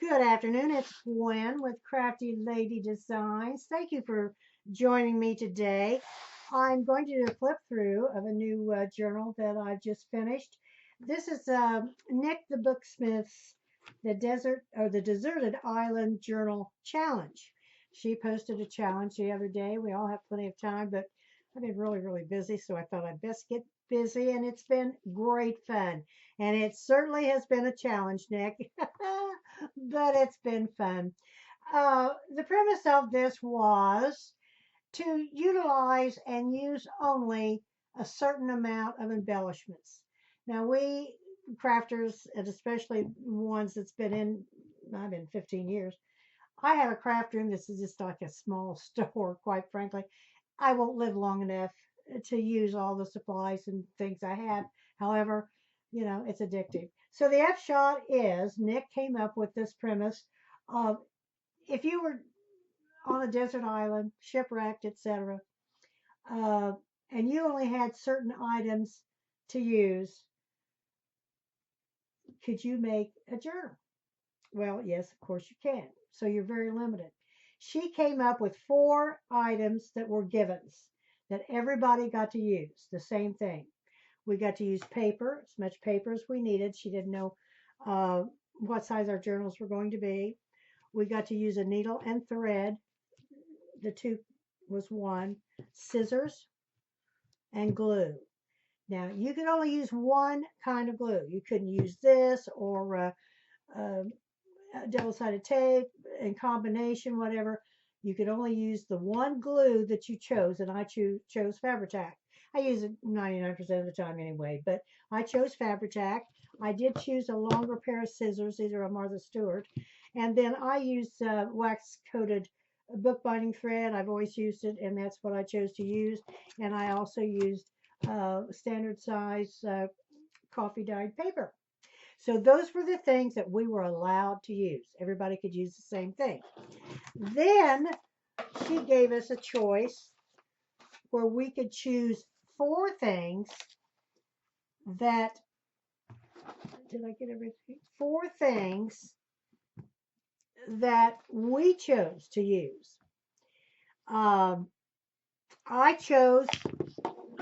Good afternoon. It's Gwen with Crafty Lady Designs. Thank you for joining me today. I'm going to do a flip through of a new journal that I've just finished. This is Nick the Booksmith's the Deserted Island Journal Challenge. She posted a challenge the other day. We all have plenty of time, but I've been really busy, so I thought I'd best get busy, and it's been great fun. And it certainly has been a challenge, Nick. But it's been fun. The premise of this was to utilize and use only a certain amount of embellishments. Now, we crafters, and especially ones that's been in, I've been 15 years, I have a craft room. This is just like a small store, quite frankly. I won't live long enough to use all the supplies and things I have. However, it's addictive. So the upshot is Nick came up with this premise of if you were on a desert island, shipwrecked, etc., uh, and you only had certain items to use, could you make a journal? Well, yes, of course you can. So you're very limited. She came up with four items that were givens that everybody got to use. The same thing. We got to use paper, as much paper as we needed. She didn't know uh, what size our journals were going to be. We got to use a needle and thread. The two was one. Scissors and glue. Now, you could only use one kind of glue. You couldn't use this or uh, double-sided tape in combination, whatever. You could only use the one glue that you chose, and I chose Fabri-Tac. I use it 99% of the time anyway, but I chose Fabri-Tac. I did choose a longer pair of scissors. These are a Martha Stewart. And then I used wax-coated bookbinding thread. I've always used it, and that's what I chose to use. And I also used standard size coffee dyed paper. So those were the things that we were allowed to use. Everybody could use the same thing. Then she gave us a choice where we could choose four things that, did I get everything? Four things that we chose to use. Um, I chose,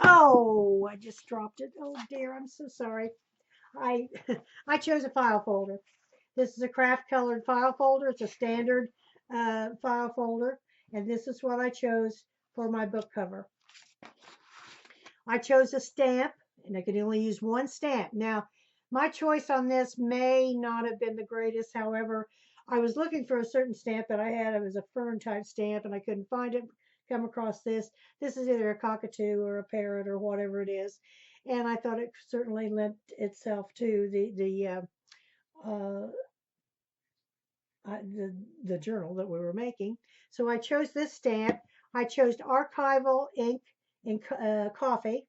oh, I just dropped it. Oh dear, I'm so sorry. I I chose a file folder. This is a craft colored file folder. It's a standard file folder. And this is what I chose for my book cover. I chose a stamp, and I could only use one stamp. Now, my choice on this may not have been the greatest. However, I was looking for a certain stamp that I had. It was a fern type stamp, and I couldn't find it. Come across this. This is either a cockatoo or a parrot or whatever it is. And I thought it certainly lent itself to uh, the journal that we were making. So I chose this stamp. I chose archival ink in coffee,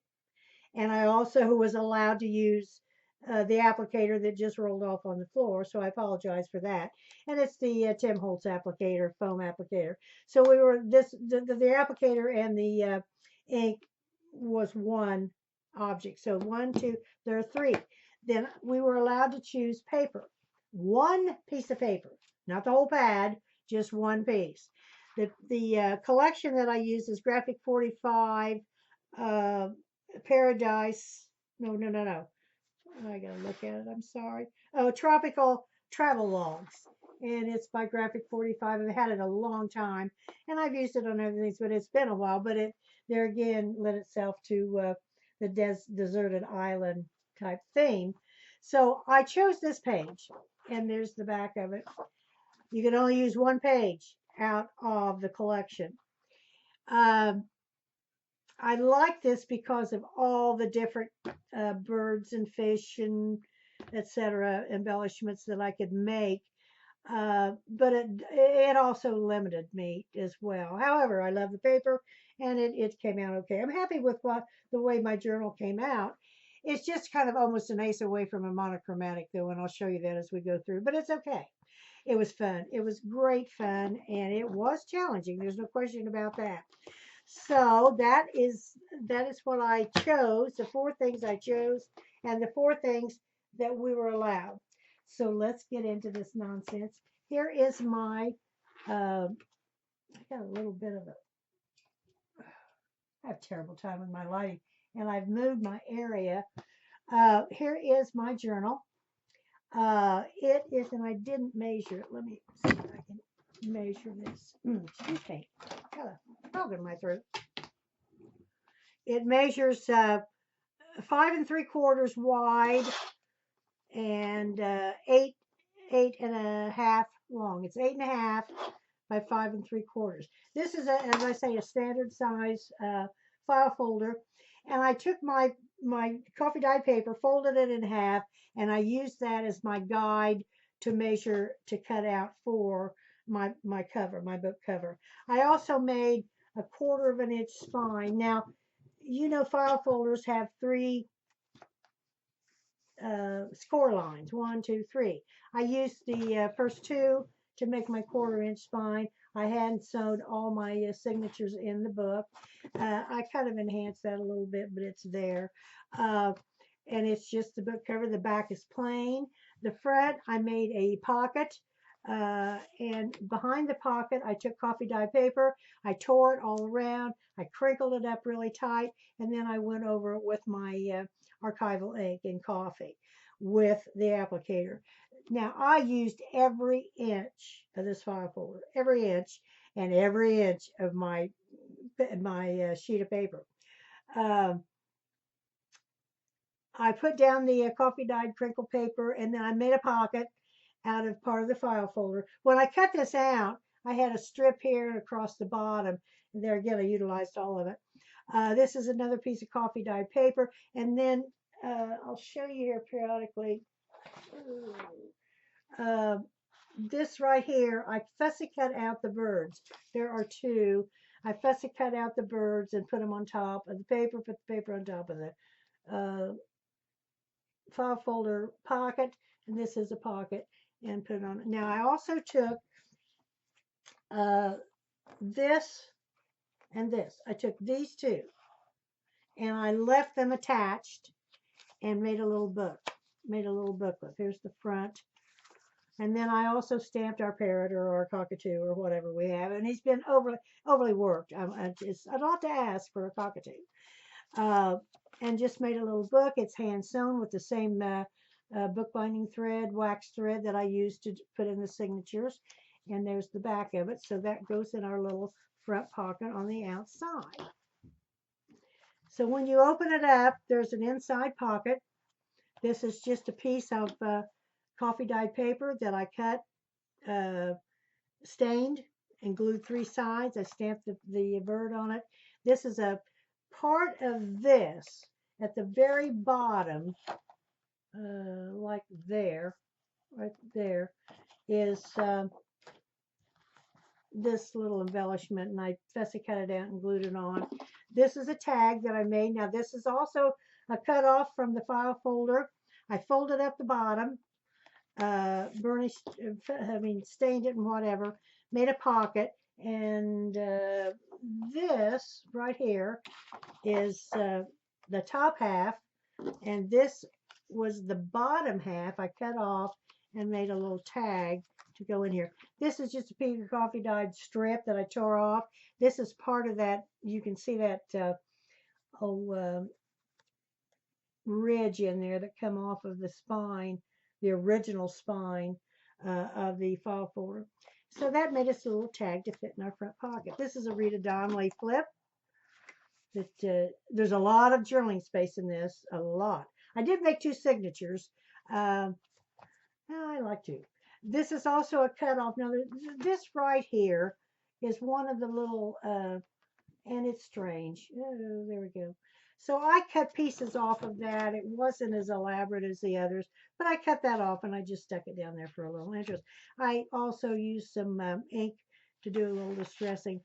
and I also was allowed to use the applicator that just rolled off on the floor. So I apologize for that. And it's the Tim Holtz applicator, foam applicator. So we were the applicator and the ink was one object. So one, two, there are three. Then we were allowed to choose paper, one piece of paper, not the whole pad, just one piece. The collection that I use is Graphic 45 Paradise. No. I gotta look at it. I'm sorry. Oh, Tropical Travel Logs. And it's by Graphic 45. I've had it a long time. And I've used it on other things, but it's been a while. But it, there again, lent itself to the deserted island type theme. So I chose this page. And there's the back of it. You can only use one page out of the collection. Um, I like this because of all the different birds and fish and etc. embellishments that I could make. But it also limited me as well. However, I love the paper and it came out okay. I'm happy with the way my journal came out. It's just kind of almost an ace away from a monochromatic though, and I'll show you that as we go through. But it's okay. It was fun. It was great fun, and it was challenging. There's no question about that. So that is what I chose, the four things I chose, and the four things that we were allowed. So let's get into this nonsense. Here is my, I got a little bit of a, I have a terrible time with my lighting, and I've moved my area. Here is my journal. It is, and I didn't measure it. Let me see if I can measure this. Excuse me. Got a frog in my throat. It measures 5 3/4 wide and 8 8 1/2 long. It's 8 1/2 by 5 3/4. This is, as I say, a standard size file folder. And I took my coffee dyed paper, folded it in half, and I used that as my guide to measure, to cut out for my cover, my book cover. I also made a 1/4 inch spine. Now, you know, file folders have 3 score lines, 1 2 3. I used the first 2 to make my 1/4 inch spine. I hand sewed all my signatures in the book. I kind of enhanced that a little bit, but it's there. And it's just the book cover. The back is plain. The front, I made a pocket. And behind the pocket, I took coffee dye paper. I tore it all around. I crinkled it up really tight. And then I went over it with my archival ink and coffee with the applicator. Now, I used every inch of this file folder, every inch, and every inch of my sheet of paper. I put down the coffee dyed crinkle paper, and then I made a pocket out of part of the file folder. When I cut this out, I had a strip here and across the bottom, and there again I utilized all of it. This is another piece of coffee dyed paper, and then I'll show you here periodically. This right here, I fussy cut out the birds. There are 2. I fussy cut out the birds and put them on top of the paper, put the paper on top of the file folder pocket, and this is a pocket, and put it on. Now, I also took this and this. I took these 2, and I left them attached and made a little book, made a little booklet. Here's the front. And then I also stamped our parrot or our cockatoo or whatever we have. And he's been overly worked. It's a lot to ask for a cockatoo. And just made a little book. It's hand sewn with the same bookbinding thread, wax thread that I used to put in the signatures. And there's the back of it. So that goes in our little front pocket on the outside. So when you open it up, there's an inside pocket. This is just a piece of coffee dyed paper that I cut, stained, and glued 3 sides. I stamped the bird on it. This is a part of this at the very bottom, like there, right there, is this little embellishment, and I fussy cut it out and glued it on. This is a tag that I made. Now, this is also a cut off from the file folder. I folded up the bottom, stained it and whatever, made a pocket, and this right here is the top half, and this was the bottom half I cut off and made a little tag to go in here. This is just a piece of coffee dyed strip that I tore off. This is part of that. You can see that ridge in there that come off of the spine, the original spine of the file folder. So that made us a little tag to fit in our front pocket. This is a Rita Donnelly flip. There's a lot of journaling space in this, a lot. I did make 2 signatures. I like to. This is also a cutoff. Now, this right here is one of the little, and it's strange. Oh, there we go. So I cut pieces off of that. It wasn't as elaborate as the others, but I cut that off and I just stuck it down there for a little interest. I also used some ink to do a little distressing.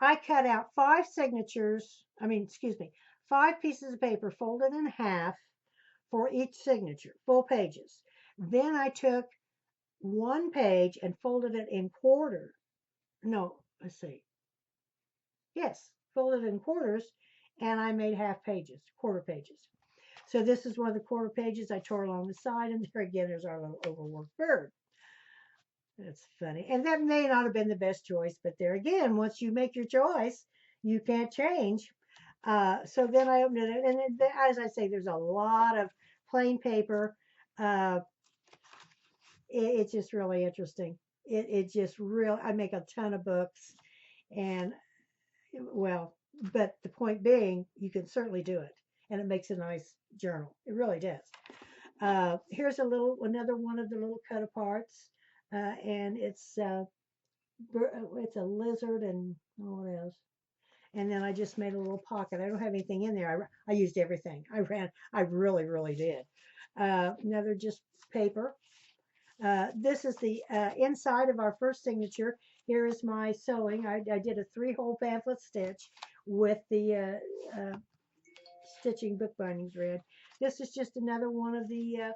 I cut out 5 signatures, 5 pieces of paper folded in half for each signature, full pages. Then I took 1 page and folded it in quarter. No, let's see. Yes, folded in quarters, and I made half pages, quarter pages. So this is one of the quarter pages I tore along the side, and there again, there's our little overworked bird. That's funny. And that may not have been the best choice, but there again, once you make your choice, you can't change. So then I opened it, and as I say, there's a lot of plain paper. Uh, it's just really interesting. It just real. I make a ton of books, and well, but the point being, you can certainly do it, and it makes a nice journal. It really does. Here's another one of the little cut aparts, and it's a lizard and what else? And then I just made a little pocket. I don't have anything in there. I used everything. I really, really did. Another just paper. This is the inside of our first signature. Here is my sewing. I did a 3-hole pamphlet stitch with the stitching bookbinding thread. This is just another one of the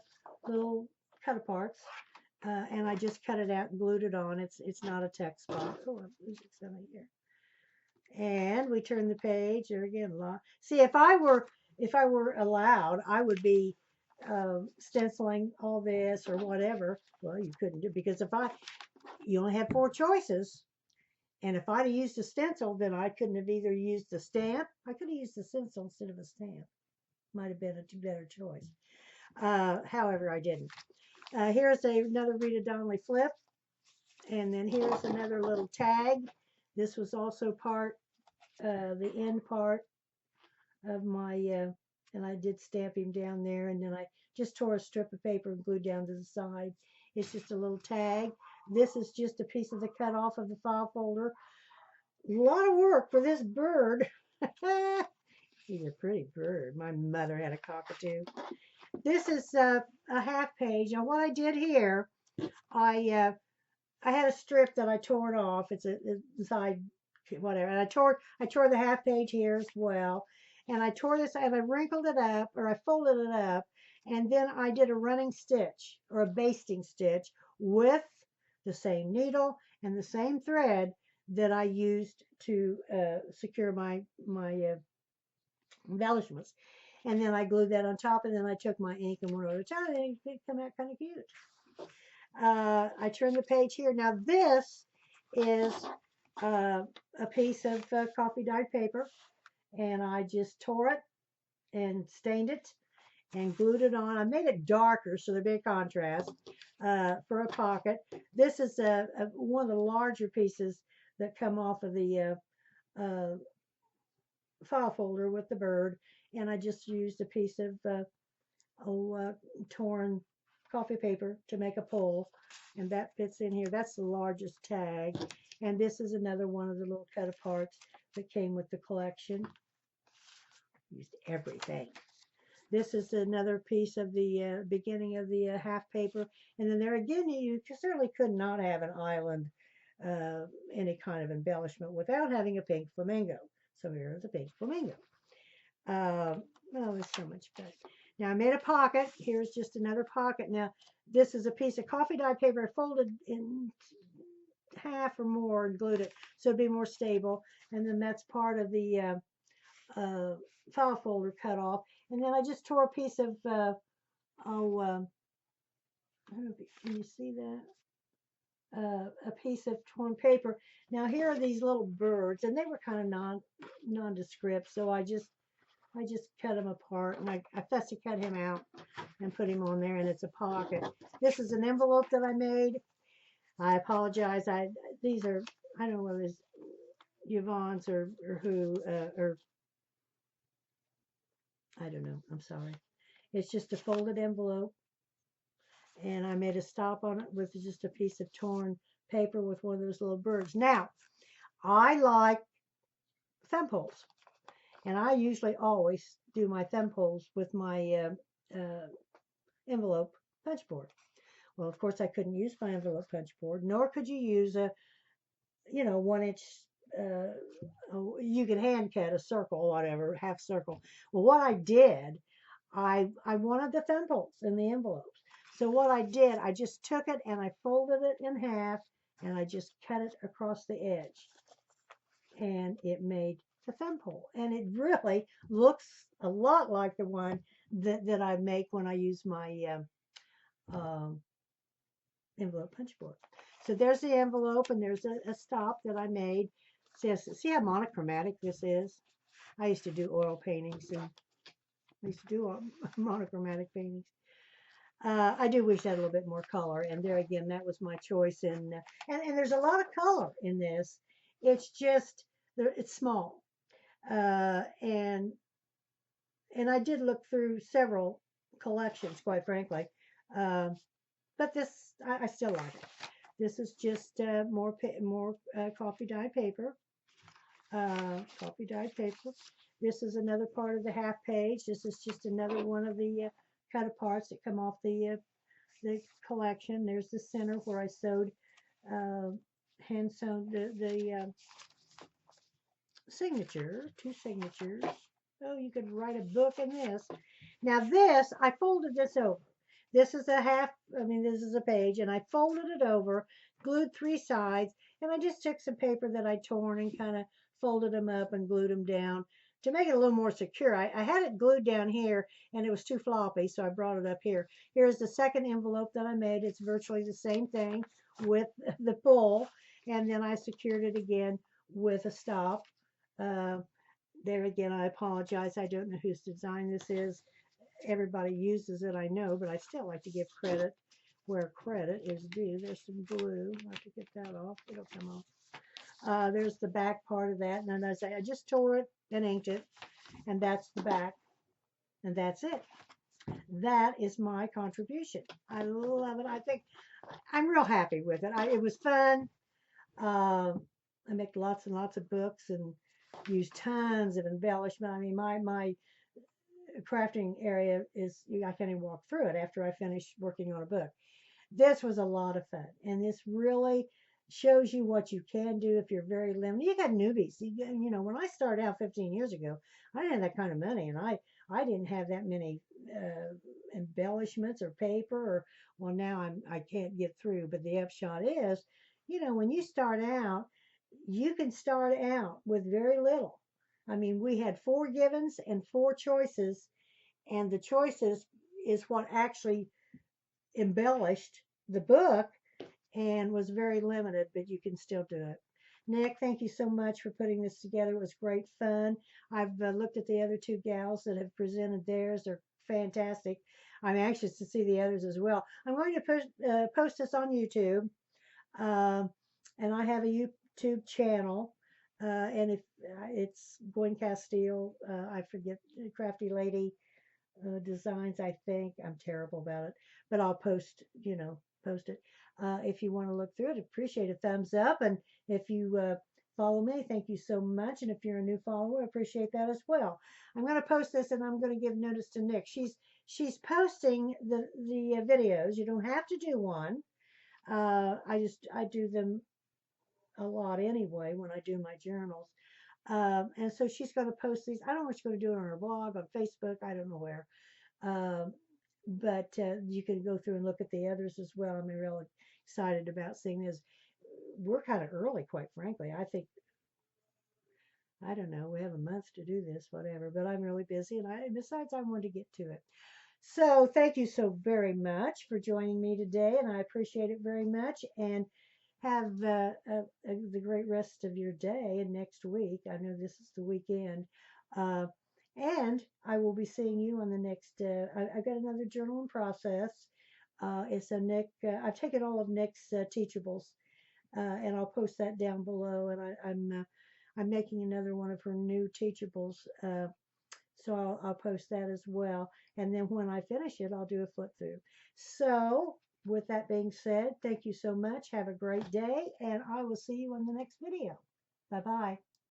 little cut aparts. And I just cut it out and glued it on. It's not a text box. Oh, I'm losing something here. And we turn the page. There again, see, if I were allowed, I would be stenciling all this or whatever. Well, you couldn't do, because you only have 4 choices, and if I'd have used a stencil, then I couldn't have either used the stamp. I could have used the stencil instead of a stamp. Might have been a better choice. However, I didn't. Here's another Rita Donnelly flip, and then here's another little tag. This was also the end part of my, and I did stamp him down there, and then I just tore a strip of paper and glued down to the side. It's just a little tag. This is just a piece of the cut off of the file folder. A lot of work for this bird. He's a pretty bird. My mother had a cockatoo. This is a half page. Now what I did here, I had a strip that I tore it off. It's a side, whatever. And I tore the half page here as well. And I tore this, and I wrinkled it up, or I folded it up, and then I did a running stitch or a basting stitch with the same needle and the same thread that I used to secure my embellishments. And then I glued that on top, and then I took my ink and went over the top, and it came out kind of cute. I turn the page here. Now this is a piece of coffee dyed paper, and I just tore it and stained it and glued it on. I made it darker so there'd be a contrast for a pocket. This is one of the larger pieces that come off of the file folder with the bird, and I just used a piece of torn coffee paper to make a pull, and that fits in here. That's the largest tag, and this is another one of the little cut aparts that came with the collection. Used everything. This is another piece of the beginning of the half paper, and then there again, you certainly could not have an island, any kind of embellishment, without having a pink flamingo. So here's a pink flamingo. Oh, there's so much better. Now I made a pocket. Here's just another pocket. Now this is a piece of coffee dyed paper I folded in half or more and glued it so it'd be more stable. And then that's part of the file folder cut off. And then I just tore a piece of I don't know can you see that? A piece of torn paper. Now here are these little birds, and they were kind of nondescript, so I just cut him apart, and I fussy cut him out and put him on there, and it's a pocket. This is an envelope that I made. I apologize. These are, I don't know whether it's Yvonne's or who, or I don't know. I'm sorry. It's just a folded envelope, and I made a stop on it with just a piece of torn paper with one of those little birds. Now, I like thumb holes. And I usually always do my thumb holes with my envelope punch board. Well, of course, I couldn't use my envelope punch board, nor could you use a, 1-inch, you could hand cut a circle or whatever, half circle. Well, what I did, I wanted the thumb holes in the envelopes. So what I did, I just took it and I folded it in half, and I just cut it across the edge. And it made the thumb hole. And it really looks a lot like the one that I make when I use my um, envelope punch board. So there's the envelope, and there's a stop that I made. See how monochromatic this is? I used to do oil paintings, and I used to do monochromatic paintings. I do wish I had a little bit more color, and there again, that was my choice. And there's a lot of color in this. It's just it's small, and I did look through several collections, quite frankly. Um, but this, I still like it. This is just more coffee dye paper. Coffee dyed paper. This is another part of the half page. This is just another one of the cut aparts that come off the collection. There's the center where I sewed, uh, hand sewn the signature, two signatures. Oh, you could write a book in this. Now this, I folded this over. This is a half, this is a page, and I folded it over, glued three sides, and I just took some paper that I'd torn and kind of folded them up and glued them down to make it a little more secure. I had it glued down here, and it was too floppy, so I brought it up here. Here's the second envelope that I made. It's virtually the same thing with the pull, and then I secured it again with a stop. Uh, there again, I apologize. I don't know whose design this is. Everybody uses it, I know, but I still like to give credit where credit is due. There's some glue. I have to get that off. It'll come off. There's the back part of that. And as I just tore it and inked it, and that's the back, and that's it. That is my contribution. I love it. I think I'm real happy with it. It was fun. I make lots and lots of books and use tons of embellishment. My crafting area is, I can't even walk through it after I finish working on a book. This was a lot of fun, and this really shows you what you can do if you're very limited. You got newbies. When I started out 15 years ago, I didn't have that kind of money, and I didn't have that many embellishments or paper. Well, now I can't get through. But the upshot is, when you start out, you can start out with very little. We had four givens and four choices, and the choices is what actually embellished the book and was very limited, but you can still do it. Nick, thank you so much for putting this together. It was great fun. I've looked at the other two gals that have presented theirs. They're fantastic. I'm anxious to see the others as well. I'm going to post this on YouTube, and I have a YouTube channel. And if it's gcasteel, I forget, Crafty Lady Designs, I think. I'm terrible about it, but I'll post it. If you want to look through it, appreciate a thumbs up. And if you follow me, thank you so much. And if you're a new follower, I appreciate that as well. I'm going to post this, and I'm going to give notice to Nick. She's posting the videos. You don't have to do one. I do them a lot anyway when I do my journals. And so she's going to post these. I don't know if she's going to do it on her blog, on Facebook. I don't know where. Um, but you can go through and look at the others as well. I'm really excited about seeing this. We're kind of early, quite frankly. I think, I don't know, we have a month to do this, whatever, but I'm really busy, and besides, I want to get to it. So thank you so very much for joining me today, and I appreciate it very much. And have the great rest of your day and next week. I know this is the weekend. Uh, and I will be seeing you on the next, I've got another journal in process. It's a Nick, I've taken all of Nick's teachables, and I'll post that down below. And I'm making another one of her new teachables. So I'll post that as well. And then when I finish it, I'll do a flip through. So with that being said, thank you so much. Have a great day, and I will see you in the next video. Bye-bye.